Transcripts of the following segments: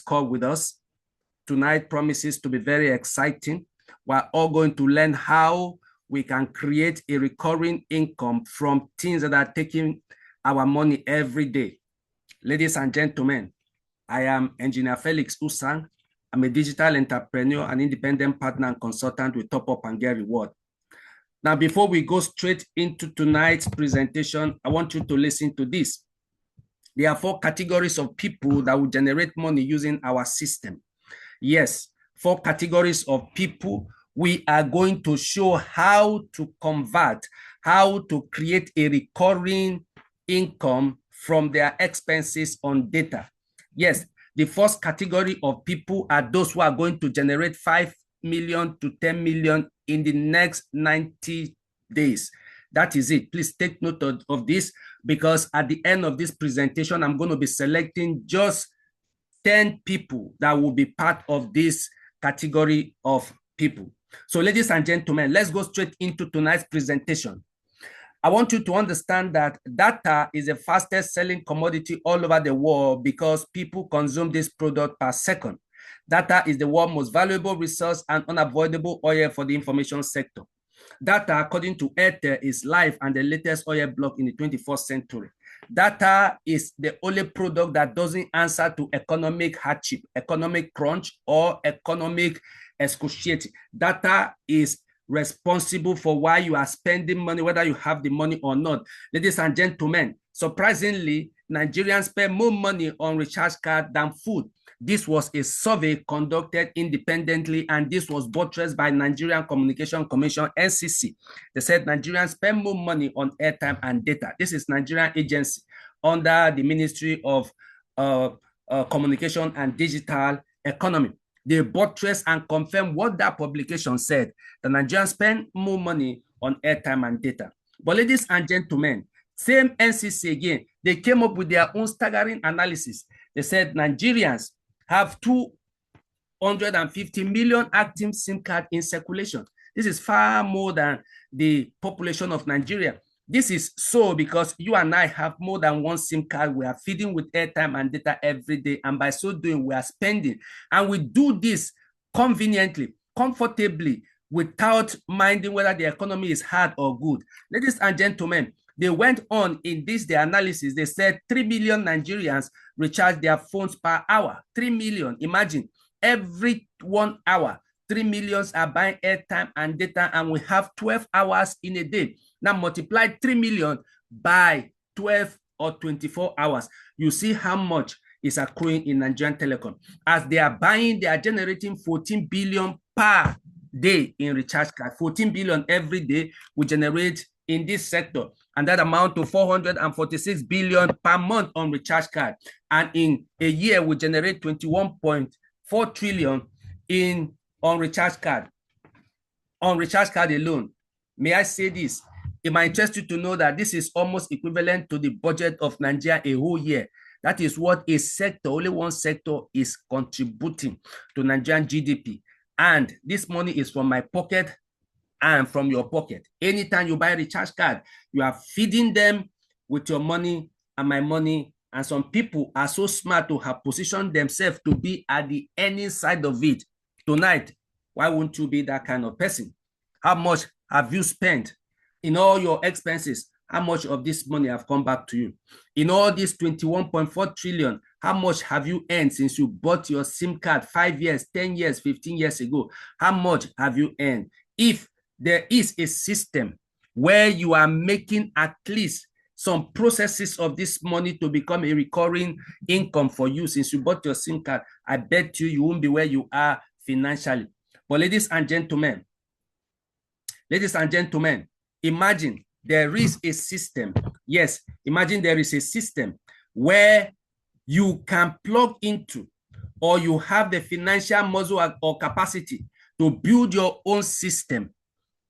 call with us. Tonight promises to be very exciting. We're all going to learn how we can create a recurring income from things that are taking our money every day. Ladies and gentlemen, I am Engineer Felix Usang. I'm a digital entrepreneur and independent partner and consultant with Top Up and Get Reward. Now, before we go straight into tonight's presentation, I want you to listen to this. There are 4 categories of people that will generate money using our system. Yes, 4 categories of people. We are going to show how to convert, how to create a recurring income from their expenses on data. Yes, the first category of people are those who are going to generate 5 million to 10 million in the next 90 days. That is it. Please take note of this, because at the end of this presentation, I'm going to be selecting just 10 people that will be part of this category of people. So ladies and gentlemen, let's go straight into tonight's presentation. I want you to understand that data is the fastest selling commodity all over the world because people consume this product per second. Data is the world's most valuable resource and unavoidable oil for the information sector. Data, according to Airtel, is life and the latest oil block in the 21st century. Data is the only product that doesn't answer to economic hardship, economic crunch, or economic excruciating. Data is responsible for why you are spending money, whether you have the money or not. Ladies and gentlemen, surprisingly, Nigerians spend more money on recharge card than food. This was a survey conducted independently, and this was buttressed by Nigerian Communication Commission, NCC. They said Nigerians spend more money on airtime and data. This is Nigerian agency under the Ministry of Communication and Digital Economy. They buttress and confirm what that publication said. The Nigerians spend more money on airtime and data. But ladies and gentlemen, same NCC again, they came up with their own staggering analysis. They said Nigerians have 250 million active SIM cards in circulation. This is far more than the population of Nigeria. This is so because you and I have more than one SIM card. We are feeding with airtime and data every day, and by so doing, we are spending. And we do this conveniently, comfortably, without minding whether the economy is hard or good. Ladies and gentlemen, they went on in their analysis. They said 3 million Nigerians recharge their phones per hour. 3 million. Imagine, every 1 hour, 3 millions are buying airtime and data, and we have 12 hours in a day. Now multiply 3 million by 12 or 24 hours. You see how much is accruing in Nigerian Telecom. As they are buying, they are generating 14 billion per day in recharge card. 14 billion every day we generate in this sector, and that amount to 446 billion per month on recharge card. And in a year, we generate 21.4 trillion on recharge card. On recharge card alone, may I say this? It might interest you to know that this is almost equivalent to the budget of Nigeria a whole year. That is what a sector, only one sector, is contributing to Nigerian GDP. And this money is from my pocket and from your pocket. Anytime you buy a recharge card, you are feeding them with your money and my money. And some people are so smart to have positioned themselves to be at the earning side of it. Tonight, why won't you be that kind of person? How much have you spent in all your expenses? How much of this money have come back to you? In all this 21.4 trillion, how much have you earned since you bought your SIM card 5 years, 10 years, 15 years ago? How much have you earned? If there is a system where you are making at least some processes of this money to become a recurring income for you since you bought your SIM card, I bet you won't be where you are financially. But ladies and gentlemen, imagine there is a system. Yes, imagine there is a system where you can plug into, or you have the financial muscle or capacity to build your own system,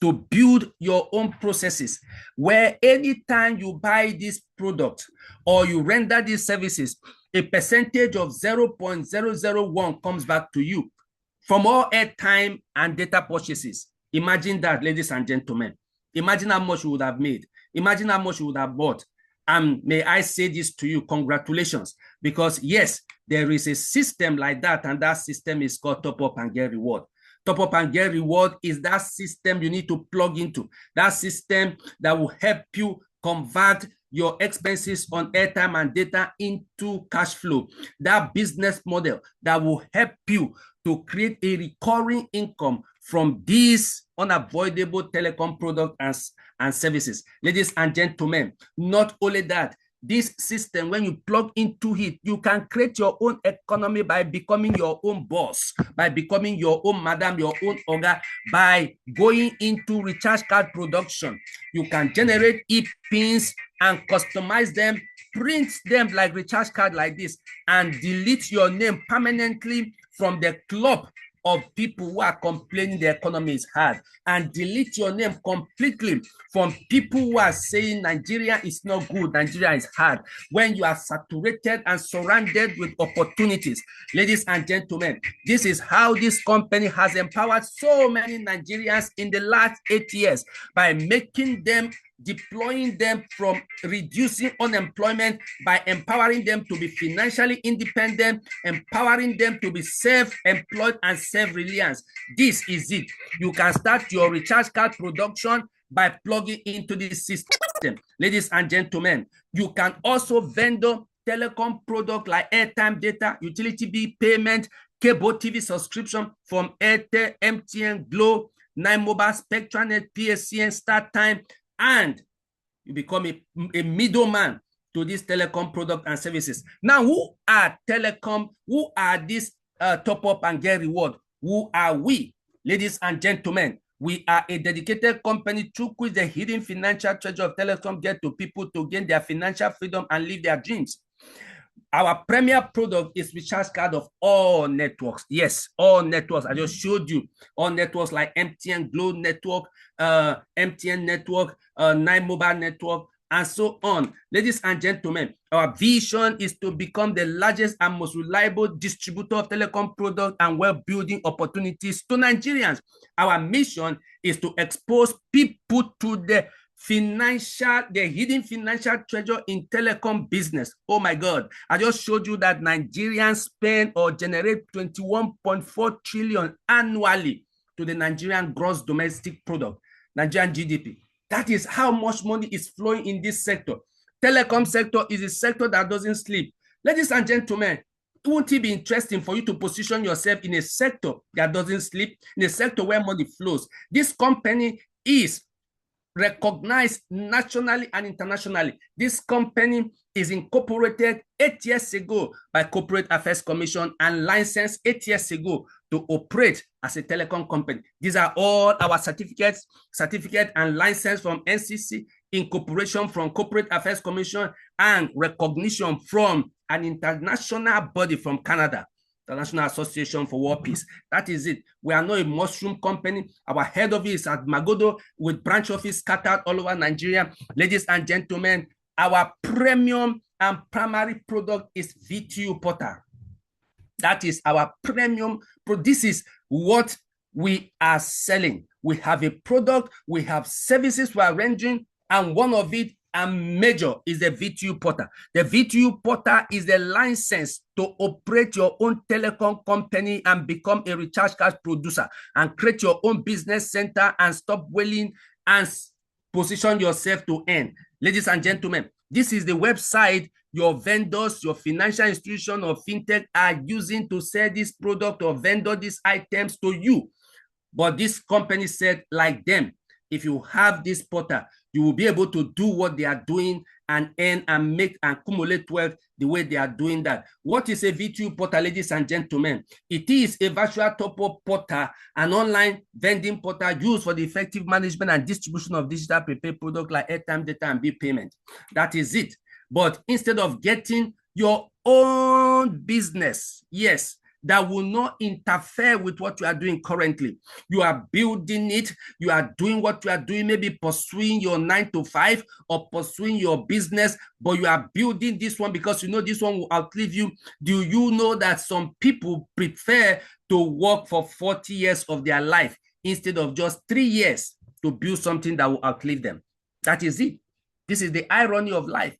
to build your own processes, where anytime you buy this product or you render these services, a percentage of 0.001 comes back to you from all airtime and data purchases. Imagine that, ladies and gentlemen. Imagine how much you would have made. Imagine how much you would have bought. And may I say this to you, congratulations, because yes, there is a system like that, and that system is called Top Up and Get Reward. Top Up and Get Reward is that system you need to plug into, that system that will help you convert your expenses on airtime and data into cash flow, that business model that will help you to create a recurring income from these unavoidable telecom products and services. Ladies and gentlemen, not only that, this system, when you plug into it, you can create your own economy by becoming your own boss, by becoming your own madam, your own oga, by going into recharge card production. You can generate e-pins and customize them, print them like recharge card like this, and delete your name permanently from the club of people who are complaining the economy is hard, and delete your name completely from people who are saying Nigeria is not good, Nigeria is hard, when you are saturated and surrounded with opportunities. Ladies and gentlemen, this is how this company has empowered so many Nigerians in the last 8 years by making them, deploying them from reducing unemployment, by empowering them to be financially independent, empowering them to be self-employed and self-reliant. This is it. You can start your recharge card production by plugging into this system. Ladies and gentlemen, you can also vendor telecom product like airtime, data, utility bill payment, cable TV subscription from Airtel, MTN, Glo, 9Mobile, Spectranet, PSCN, StarTime, and you become a middleman to this telecom product and services. Now, who are telecom? Who are this Top Up and Get Reward? Who are we? Ladies and gentlemen, we are a dedicated company through which the hidden financial treasure of telecom get to people to gain their financial freedom and live their dreams. Our premier product is recharge card of all networks. Yes, all networks. I just showed you all networks like MTN, Glo Network, MTN Network, 9Mobile Network, and so on. Ladies and gentlemen, our vision is to become the largest and most reliable distributor of telecom products and wealth-building opportunities to Nigerians. Our mission is to expose people to the hidden financial treasure in telecom business. Oh my God, I just showed you that Nigerians spend or generate 21.4 trillion annually to the Nigerian gross domestic product, Nigerian GDP. That is how much money is flowing in this sector. Telecom sector is a sector that doesn't sleep. Ladies and gentlemen, won't it be interesting for you to position yourself in a sector that doesn't sleep, in a sector where money flows? This company is recognized nationally and internationally. This company is incorporated 8 years ago by Corporate Affairs Commission and licensed 8 years ago to operate as a telecom company. These are all our certificate and license from NCC, incorporation from Corporate Affairs Commission, and recognition from an international body from Canada, the National Association for World Peace. That is it. We are not a mushroom company. Our head office is at Magodo with branch office scattered all over Nigeria. Ladies and gentlemen, our premium and primary product is VTU Portal. That is our premium. This is what we are selling. We have a product, we have services we are rendering, and one of it and major is the VTU Portal. The VTU Portal is the license to operate your own telecom company and become a recharge card producer and create your own business center and stop wailing and position yourself to earn. Ladies and gentlemen, this is the website your vendors, your financial institution or fintech are using to sell this product or vendor these items to you. But this company said, like them, if you have this portal, you will be able to do what they are doing and earn and make and accumulate wealth the way they are doing that. What is a VTU Portal, ladies and gentlemen? It is a virtual top-up portal, an online vending portal used for the effective management and distribution of digital prepaid products like airtime, data, and bill payment. That is it. But instead of getting your own business, yes, that will not interfere with what you are doing currently. You are building it. You are doing what you are doing, maybe pursuing your 9 to 5 or pursuing your business, but you are building this one because you know this one will outlive you. Do you know that some people prefer to work for 40 years of their life instead of just 3 years to build something that will outlive them? That is it. This is the irony of life.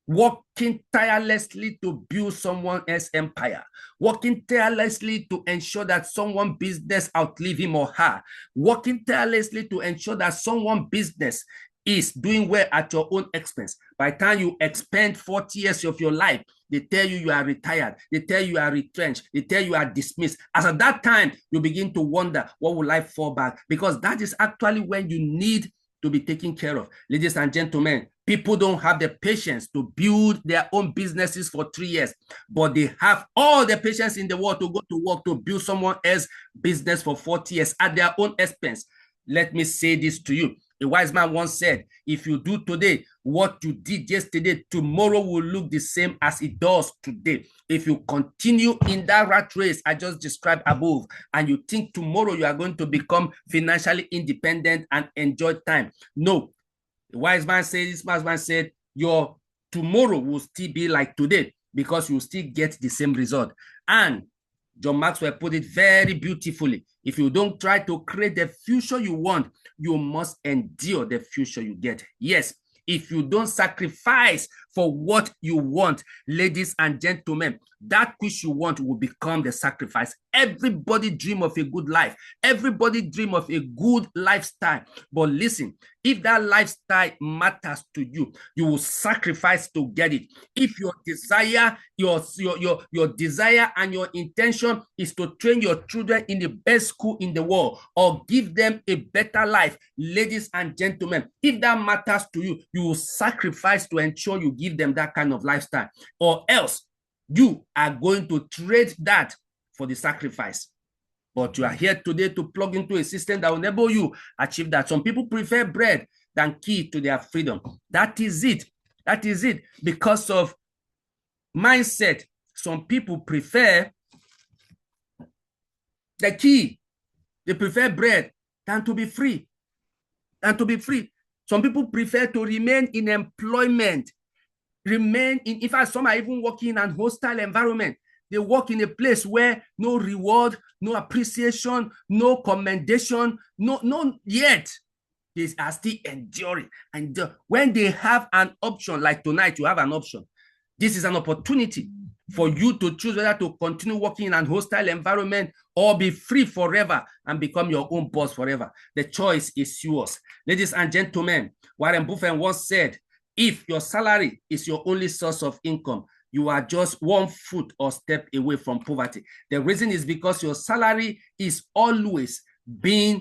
working tirelessly to build someone else's empire, working tirelessly to ensure that someone's business outlive him or her, working tirelessly to ensure that someone's business is doing well at your own expense. By the time you expend 40 years of your life, they tell you are retired, they tell you are retrenched, they tell you are dismissed. As at that time, you begin to wonder, what will I fall back? Because that is actually when you need to be taken care of. Ladies and gentlemen, people don't have the patience to build their own businesses for 3 years, but they have all the patience in the world to go to work to build someone else's business for 40 years at their own expense. Let me say this to you. A wise man once said, if you do today what you did yesterday, tomorrow will look the same as it does today. If you continue in that rat race I just described above, and you think tomorrow you are going to become financially independent and enjoy time, no. The wise man said, this wise man said, your tomorrow will still be like today because you still get the same result. And John Maxwell put it very beautifully. If you don't try to create the future you want, you must endure the future you get. Yes, if you don't sacrifice for what you want, ladies and gentlemen, that which you want will become the sacrifice. Everybody dream of a good life. Everybody dream of a good lifestyle. But listen, if that lifestyle matters to you, you will sacrifice to get it. If your desire, your desire and your intention is to train your children in the best school in the world or give them a better life, ladies and gentlemen, if that matters to you, you will sacrifice to ensure you give them that kind of lifestyle, or else you are going to trade that for the sacrifice. But you are here today to plug into a system that will enable you achieve that. Some people prefer bread than key to their freedom. That is it. That is it. Because of mindset, some people prefer the key. They prefer bread than to be free. Than to be free. Some people prefer to remain in employment. In fact, some are even working in an hostile environment. They work in a place where no reward, no appreciation, no commendation, no yet. They are still enduring. And when they have an option, like tonight, you have an option. This is an opportunity for you to choose whether to continue working in an hostile environment or be free forever and become your own boss forever. The choice is yours. Ladies and gentlemen, Warren Buffett once said, if your salary is your only source of income, you are just 1 foot or step away from poverty. The reason is because your salary is always being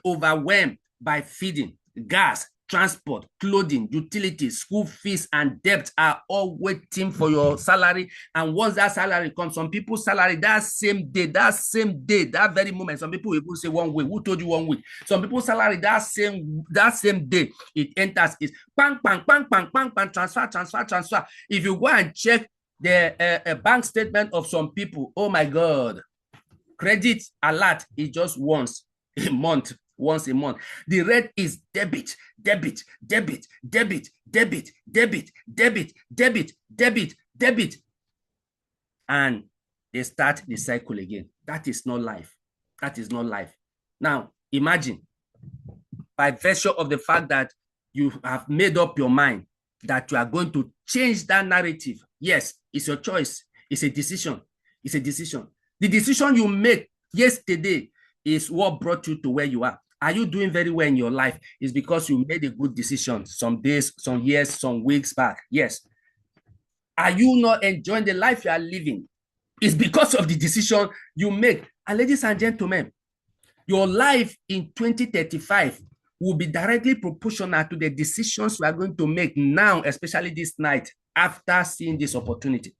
overwhelmed by feeding, gas, transport, clothing, utilities, school fees, and debt are all waiting for your salary. And once that salary comes, some people's salary that same day, that very moment, some people will say 1 week. Who told you 1 week? Some people's salary that same day it enters is bang, bang, bang, bang, bang, bang, transfer. If you go and check the bank statement of some people, oh my God, credit alert is just once a month. The rate is debit. And they start the cycle again. That is not life. That is not life. Now, imagine, by virtue of the fact that you have made up your mind that you are going to change that narrative. Yes, it's your choice. It's a decision. It's a decision. The decision you make yesterday is what brought you to where you are. Are you doing very well in your life? It's because you made a good decision some days, some years, some weeks back. Yes. Are you not enjoying the life you are living? It's because of the decision you make. And ladies and gentlemen, your life in 2035 will be directly proportional to the decisions we are going to make now, especially this night, after seeing this opportunity.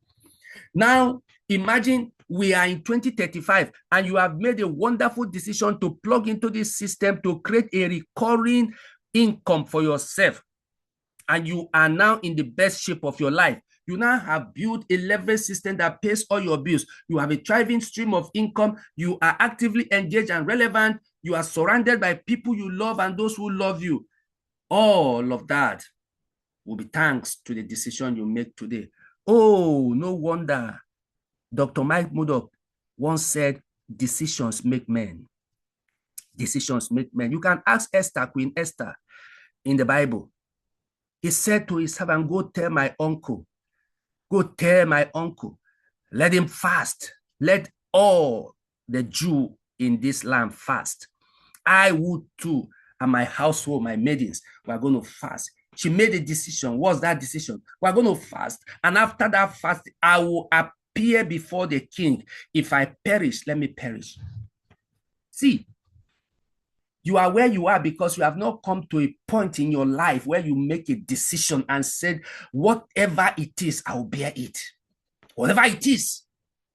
Now, imagine we are in 2035 and you have made a wonderful decision to plug into this system to create a recurring income for yourself. And you are now in the best shape of your life. You now have built a leverage system that pays all your bills. You have a thriving stream of income. You are actively engaged and relevant. You are surrounded by people you love and those who love you. All of that will be thanks to the decision you make today. Oh, no wonder Dr. Mike Murdock once said, decisions make men. Decisions make men. You can ask Esther, Queen Esther, in the Bible. He said to his servant, go tell my uncle, let him fast. Let all the Jew in this land fast. I would too, and my household, my maidens, we are going to fast. She made a decision. What's that decision? We're going to fast. And after that fast, I will appear before the king. If I perish, let me perish. See, you are where you are because you have not come to a point in your life where you make a decision and said, whatever it is, I'll bear it. Whatever it is,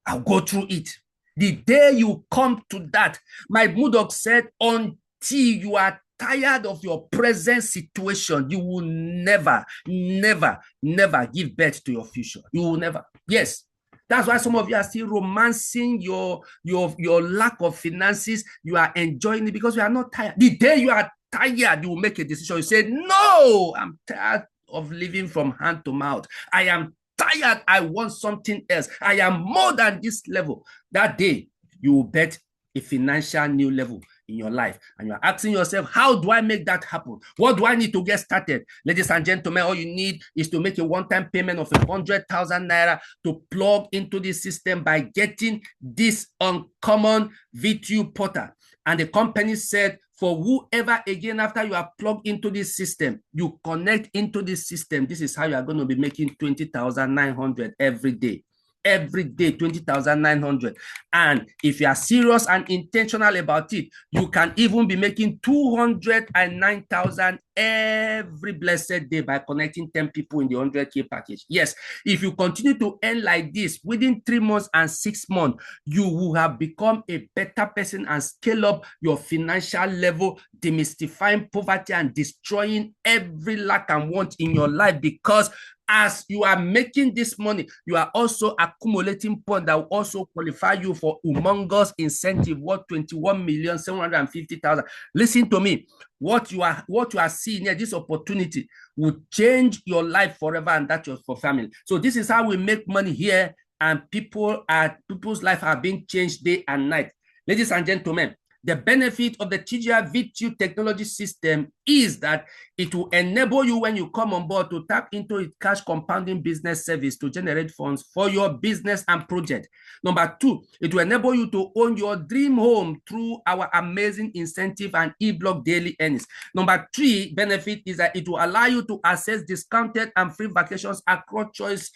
I'll go through it. The day you come to that, my Bulldog said, until you are tired of your present situation, you will never, never, never give birth to your future. You will never. Yes. That's why some of you are still romancing your lack of finances. You are enjoying it because you are not tired. The day you are tired, you will make a decision. You say, no, I'm tired of living from hand to mouth. I am tired. I want something else. I am more than this level. That day, you will bet a financial new level in your life. And you're asking yourself, how do I make that happen? What do I need to get started? Ladies and gentlemen, all you need is to make a one-time payment of 100,000 naira to plug into the system by getting this uncommon V2 portal. And the company said, for whoever, again, after you are plugged into this system, you connect into this system, this is how you are going to be making 20,900 every day. Every day, 20,900. And if you are serious and intentional about it, you can even be making 209,000 every blessed day by connecting 10 people in the 100K package. Yes, if you continue to earn like this within 3 months and 6 months, you will have become a better person and scale up your financial level, demystifying poverty and destroying every lack and want in your life, because as you are making this money, you are also accumulating points that will also qualify you for humongous incentive worth 21,750,000. Listen to me. What you are seeing here, this opportunity will change your life forever, and that's for family. So this is how we make money here, and people's life are being changed day and night. Ladies and gentlemen, the benefit of the TGR V2 technology system is that it will enable you, when you come on board, to tap into its cash compounding business service to generate funds for your business and project. Number 2, it will enable you to own your dream home through our amazing incentive and e-block daily earnings. Number 3 benefit is that it will allow you to access discounted and free vacations across choice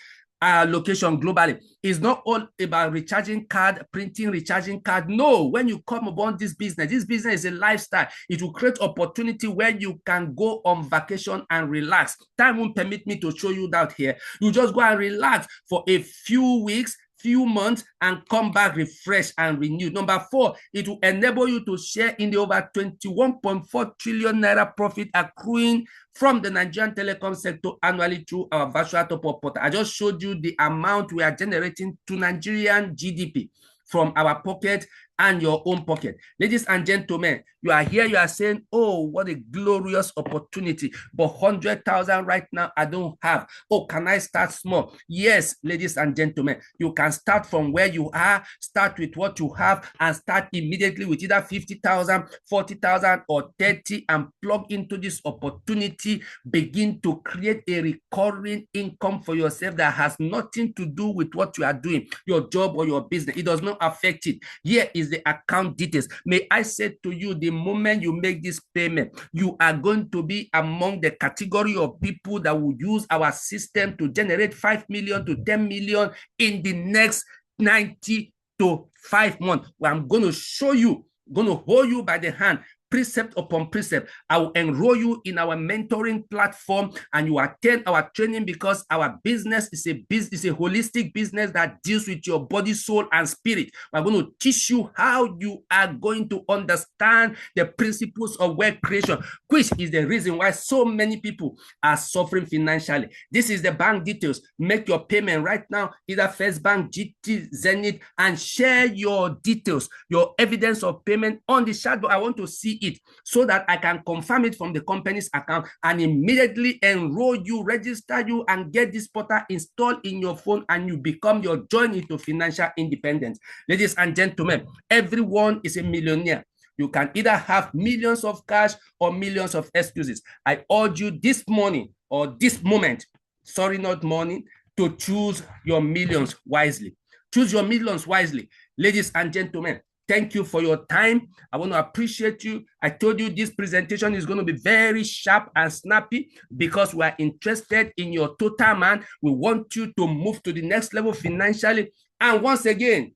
location globally. It's not all about recharging card, printing, recharging card. No, when you come upon this business is a lifestyle. It will create opportunity where you can go on vacation and relax. Time won't permit me to show you that here. You just go and relax for a few weeks, few months, and come back refreshed and renewed. Number 4, it will enable you to share in the over 21.4 trillion naira profit accruing from the Nigerian telecom sector annually through our virtual top-up portal. I just showed you the amount we are generating to Nigerian GDP from our pocket and your own pocket. Ladies and gentlemen, you are here, you are saying, oh, what a glorious opportunity, but 100,000 right now I don't have. Oh, can I start small? Yes, ladies and gentlemen, you can start from where you are, start with what you have, and start immediately with either 50,000, 40,000, or 30, and plug into this opportunity. Begin to create a recurring income for yourself that has nothing to do with what you are doing, your job or your business. It does not affect it. Here is the account details. May I say to you, the moment you make this payment, you are going to be among the category of people that will use our system to generate 5 million to 10 million in the next 90 to 5 months. Well, I'm going to show you, going to hold you by the hand, precept upon precept. I will enroll you in our mentoring platform, and you attend our training, because our business is a holistic business that deals with your body, soul, and spirit. We're going to teach you how you are going to understand the principles of wealth creation, which is the reason why so many people are suffering financially. This is the bank details. Make your payment right now, either First Bank, GT, Zenith, and share your details, your evidence of payment on the chat box. I want to see it so that I can confirm it from the company's account and immediately enroll you, register you, and get this portal installed in your phone, and you become your journey to financial independence. Ladies and gentlemen, everyone is a millionaire. You can either have millions of cash or millions of excuses. I urge you this morning or this moment, sorry, not morning, to choose your millions wisely. Choose your millions wisely. Ladies and gentlemen, thank you for your time. I want to appreciate you. I told you this presentation is going to be very sharp and snappy because we are interested in your total man. We want you to move to the next level financially. And once again,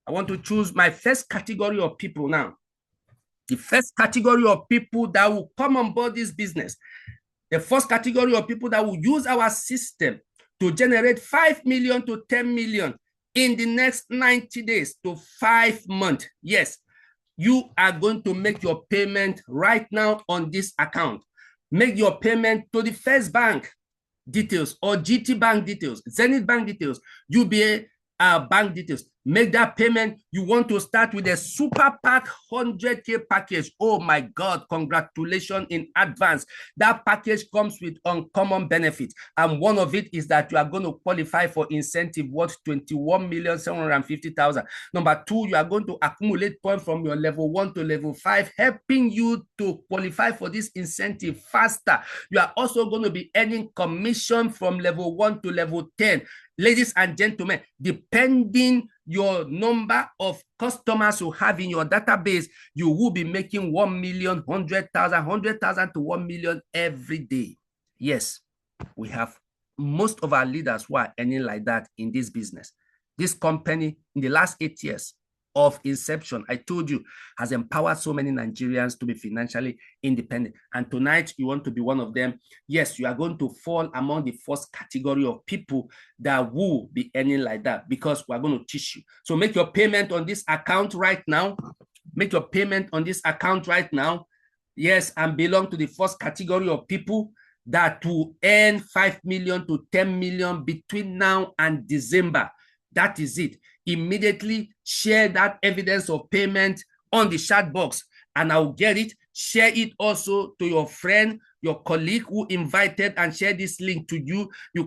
I want to choose my first category of people now. The first category of people that will come on board this business. The first category of people that will use our system to generate 5 million to 10 million in the next 90 days to 5 months. Yes, you are going to make your payment right now on this account. Make your payment to the First Bank details or GT Bank details, Zenith Bank details, UBA bank details. Make that payment. You want to start with a super pack 100K package. Oh my God, congratulations in advance. That package comes with uncommon benefits. And one of it is that you are going to qualify for incentive worth 21,750,000. Number two, you are going to accumulate points from your level 1 to level 5, helping you to qualify for this incentive faster. You are also going to be earning commission from level 1 to level 10. Ladies and gentlemen, depending your number of customers you have in your database, you will be making 1 million, 100,000 to 1 million every day. Yes, we have most of our leaders who are earning like that in this business. This company, in the last 8 years of inception, I told you, has empowered so many Nigerians to be financially independent. And tonight, you want to be one of them. Yes, you are going to fall among the first category of people that will be earning like that because we're going to teach you. So make your payment on this account right now. Make your payment on this account right now. Yes, and belong to the first category of people that will earn 5 million to 10 million between now and December. That is it. Immediately share that evidence of payment on the chat box and I'll get it. Share it also to your friend, your colleague who invited and share this link to you. You